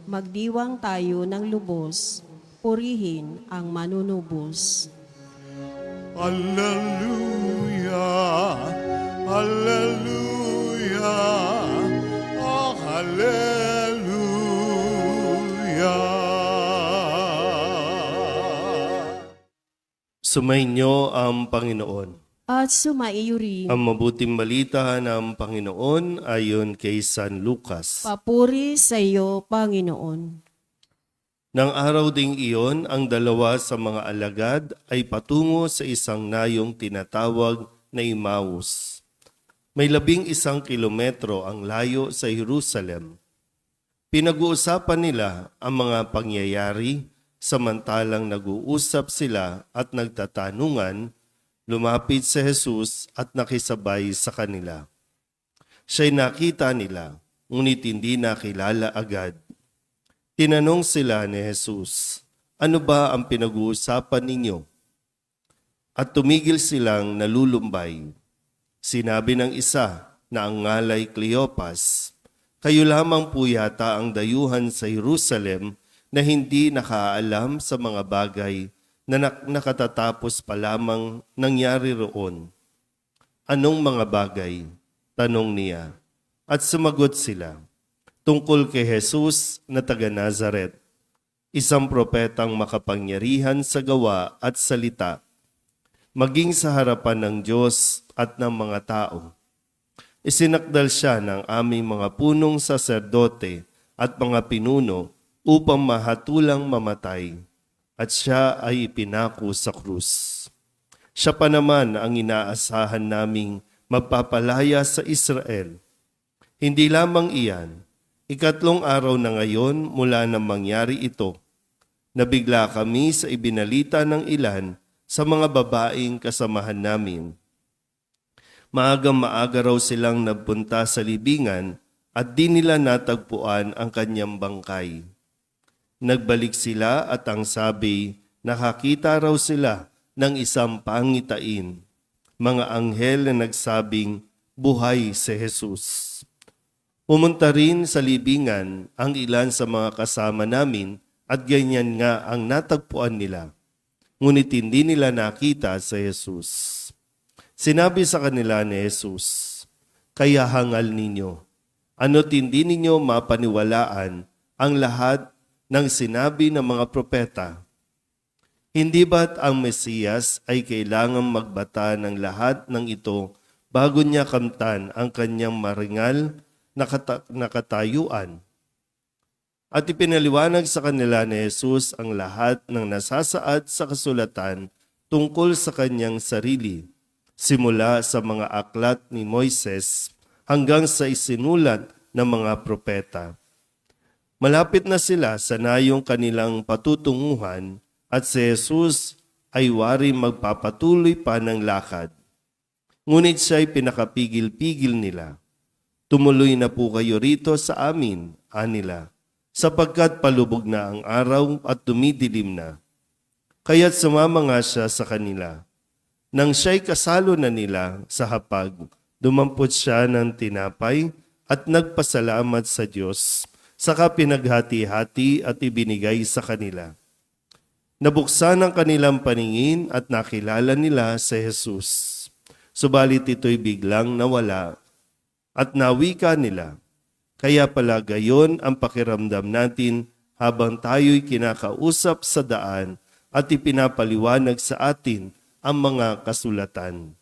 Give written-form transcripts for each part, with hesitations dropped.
magdiwang tayo ng lubos, purihin ang manunubos. Hallelujah, Hallelujah, oh Hallelujah. Sumainyo ang Panginoon. At sumaiyo rin. Ang mabuting balita ng Panginoon ayon kay San Lucas. Papuri sa iyo, Panginoon. Nang araw ding iyon, ang dalawa sa mga alagad ay patungo sa isang nayong tinatawag na Emmaus. May 11 kilometro ang layo sa Jerusalem. Pinag-uusapan nila ang mga pangyayari samantalang nag-uusap sila at nagtatanungan. Lumapit si Jesus at nakisabay sa kanila. Siya'y nakita nila, ngunit hindi nakilala agad. Tinanong sila ni Jesus, "Ano ba ang pinag-uusapan ninyo?" At tumigil silang nalulumbay. Sinabi ng isa na ang ngalay Cleopas, "Kayo lamang po yata ang dayuhan sa Jerusalem na hindi nakaalam sa mga bagay na nakatatapos pa lamang nangyari roon." "Anong mga bagay?" tanong niya. At sumagot sila, "Tungkol kay Jesus na taga Nazaret, isang propetang makapangyarihan sa gawa at salita, maging sa harapan ng Diyos at ng mga tao. Isinakdal siya ng aming mga punong saserdote at mga pinuno upang mahatulang mamatay, at siya ay ipinako sa krus. Siya pa naman ang inaasahan naming magpapalaya sa Israel. Hindi lamang iyan, 3 araw na ngayon mula nang mangyari ito, nabigla kami sa ibinalita ng ilan sa mga babaeng kasamahan namin. Maagang-maaga raw silang nagpunta sa libingan at di nila natagpuan ang kanyang bangkay. Nagbalik sila at ang sabi, nakakita raw sila ng isang pangitain, mga anghel na nagsabing, buhay si Jesus. Pumunta rin sa libingan ang ilan sa mga kasama namin at ganyan nga ang natagpuan nila. Ngunit hindi nila nakita si Jesus. Sinabi sa kanila ni Jesus, "Kaya hangal ninyo, ano't hindi ninyo mapaniwalaan ang lahat ng sinabi ng mga propeta? Hindi ba't ang Mesiyas ay kailangang magbata ng lahat ng ito bago niya kamtan ang kanyang maringal na katayuan?" At ipinaliwanag sa kanila ni Jesus ang lahat ng nasasaad sa kasulatan tungkol sa kanyang sarili, simula sa mga aklat ni Moises hanggang sa isinulat ng mga propeta. Malapit na sila sa nayong kanilang patutunguhan at si Jesus ay wari magpapatuloy pa ng lakad. Ngunit siya'y pinakapigil-pigil nila. "Tumuloy na po kayo rito sa amin," anila, "sapagkat palubog na ang araw at dumidilim na." Kaya't sumama nga siya sa kanila. Nang siya'y kasalo na nila sa hapag, dumampot siya ng tinapay at nagpasalamat sa Diyos, saka pinaghati-hati at ibinigay sa kanila. Nabuksan ang kanilang paningin at nakilala nila si Jesus. Subalit ito'y biglang nawala at nawika nila. Kaya pala gayon ang pakiramdam natin habang tayo'y kinakausap sa daan at ipinapaliwanag sa atin ang mga kasulatan.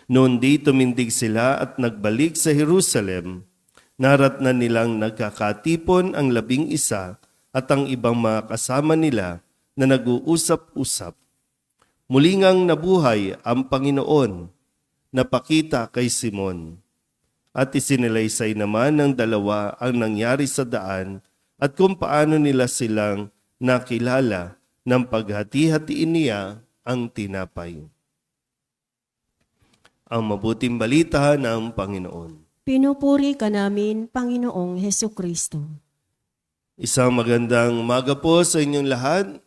Noon di tumindig sila at nagbalik sa Jerusalem. Naratnan nilang nagkakatipon ang 11 at ang ibang mga kasama nila na nag-uusap-usap. Muli ngang nabuhay ang Panginoon, napakita kay Simon. At isinalaysay naman ng dalawa ang nangyari sa daan at kung paano nila silang nakilala ng paghati-hatiin niya ang tinapay. Ang mabuting balita ng Panginoon. Pinupuri ka namin, Panginoong Hesukristo. Isang magandang umaga po sa inyong lahat.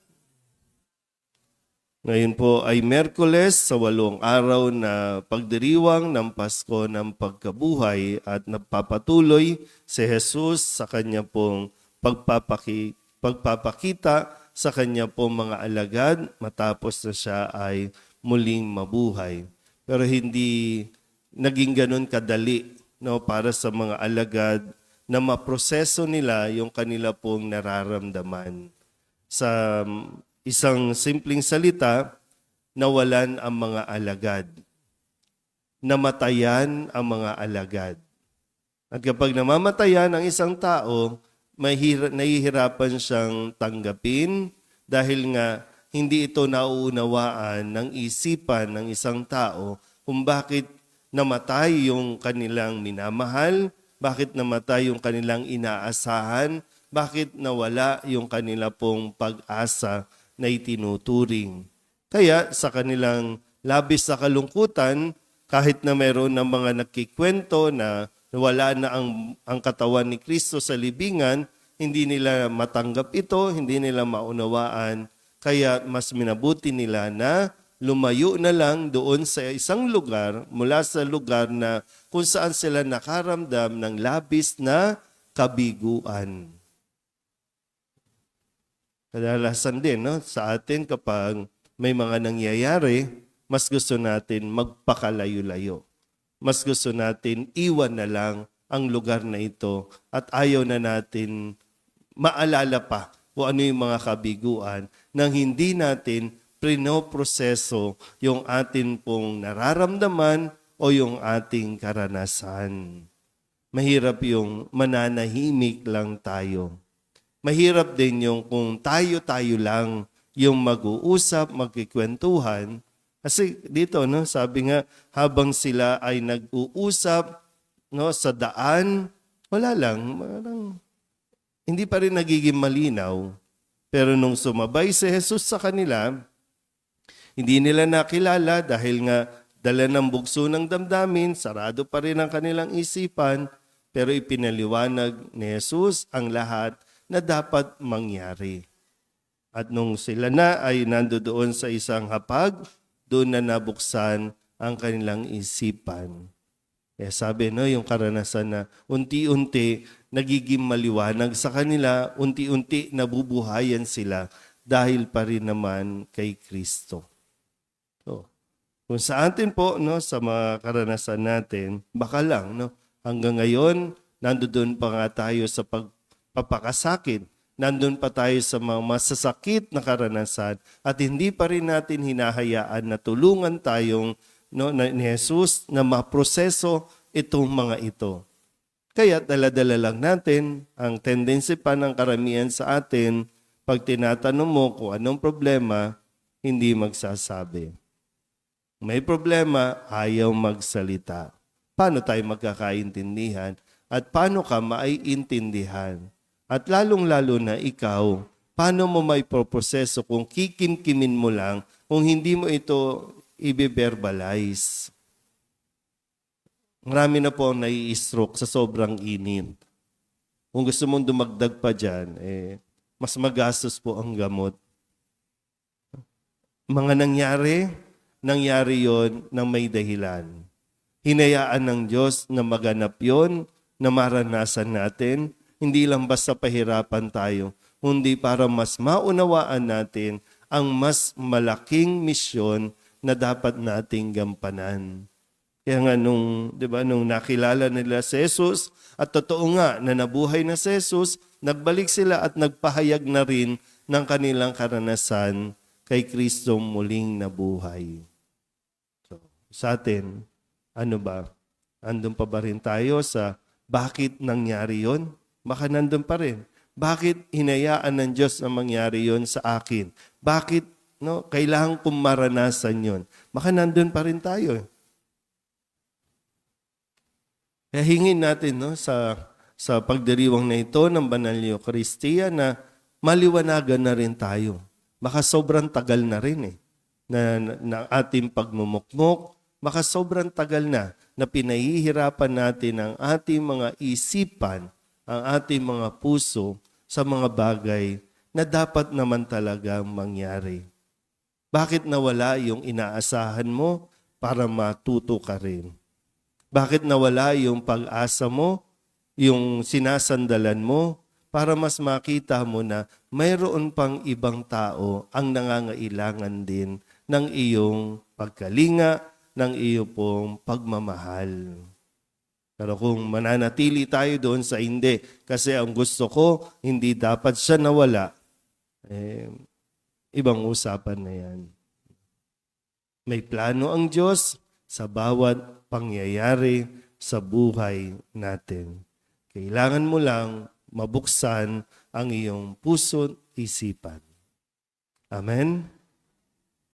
Ngayon po ay Miyerkules sa 8 araw na pagdiriwang ng Pasko ng Pagkabuhay at nagpapatuloy si Jesus sa kanya pong pagpapakita sa kanya po mga alagad matapos na siya ay muling mabuhay. Pero hindi naging ganun kadali, no, para sa mga alagad na maproseso nila yung kanila pong nararamdaman. Sa isang simpleng salita, nawalan ang mga alagad. Namatayan ang mga alagad. At kapag namamatayan ang isang tao, nahihirapan siyang tanggapin dahil nga hindi ito nauunawaan ng isipan ng isang tao kung bakit namatay yung kanilang minamahal, bakit namatay yung kanilang inaasahan, bakit nawala yung kanila pong pag-asa na itinuturing. Kaya sa kanilang labis na kalungkutan, kahit na meron ng mga nagkikwento na wala na ang katawan ni Kristo sa libingan, hindi nila matanggap ito, hindi nila maunawaan. Kaya mas minabuti nila na lumayo na lang doon sa isang lugar, mula sa lugar na kung saan sila nakaramdam ng labis na kabiguan. Kadalasan din, no, sa atin kapag may mga nangyayari, mas gusto natin magpakalayo-layo. Mas gusto natin iwan na lang ang lugar na ito at ayaw na natin maalala pa kung ano yung mga kabiguan nang hindi natin prinoproseso yung atin pong nararamdaman o yung ating karanasan. Mahirap yung mananahimik lang tayo. Mahirap din yung kung tayo-tayo lang yung mag-uusap, magkikwentuhan. Kasi dito, no, sabi nga, habang sila ay nag-uusap, no, sa daan, wala lang, hindi pa rin nagiging malinaw. Pero nung sumabay si Jesus sa kanila, hindi nila nakilala dahil nga dala ng bugso ng damdamin, sarado pa rin ang kanilang isipan, pero ipinaliwanag ni Jesus ang lahat na dapat mangyari. At nung sila na ay nandoon sa isang hapag, doon na nabuksan ang kanilang isipan. Kaya sabi, no, yung karanasan na unti-unti nagiging maliwanag sa kanila, unti-unti nabubuhayan sila dahil pa rin naman kay Kristo. So, kung sa atin po, no, sa mga karanasan natin, baka lang, no, hanggang ngayon, nandoon pa nga tayo sa pagpapakasakit. Nandun pa tayo sa mga masasakit na karanasan at hindi pa rin natin hinahayaan na tulungan tayong, no, ni Jesus na maproseso itong mga ito. Kaya dala-dala lang natin ang tendency pa ng karamihan sa atin, pag tinatanong mo kung anong problema, hindi magsasabi. May problema, ayaw magsalita. Paano tayo magkakaintindihan at paano ka maiintindihan? At lalong-lalo na ikaw, paano mo may proseso kung kikimkimin mo lang, kung hindi mo ito i-verbalize? Marami na po ang nai-stroke sa sobrang init. Kung gusto mong dumagdag pa dyan, mas magastos po ang gamot. Mga nangyari yon ng may dahilan. Hinayaan ng Diyos na maganap yon, na maranasan natin, hindi lang basta pahirapan tayo, kundi para mas maunawaan natin ang mas malaking misyon na dapat nating gampanan. Kaya nga nung nakilala nila si Jesus, at totoo nga na nabuhay na si Jesus, nagbalik sila at nagpahayag na rin ng kanilang karanasan kay Kristo muling nabuhay. So, sa atin, ano ba? Andun pa ba rin tayo sa bakit nangyari yon? Baka nandun pa rin. Bakit hinayaan ng Diyos na mangyari yon sa akin? Bakit, no, kailangan kong maranasan yon? Baka nandun pa rin tayo. Kaya hingin natin, no, sa pagdiriwang na ito ng Banal na Eucharistia na maliwanagan na rin tayo. Baka sobrang tagal na rin na ating pagmumukmok. Baka sobrang tagal na pinahihirapan natin ang ating mga isipan, ang ating mga puso sa mga bagay na dapat naman talaga mangyari. Bakit nawala yung inaasahan mo para matuto ka rin? Bakit nawala yung pag-asa mo, yung sinasandalan mo para mas makita mo na mayroon pang ibang tao ang nangangailangan din ng iyong pagkalinga, ng iyong pong pagmamahal. Pero kung mananatili tayo doon sa hindi, kasi ang gusto ko, hindi dapat siya nawala, ibang usapan na yan. May plano ang Diyos sa bawat pangyayari sa buhay natin. Kailangan mo lang mabuksan ang iyong puso't isipan. Amen?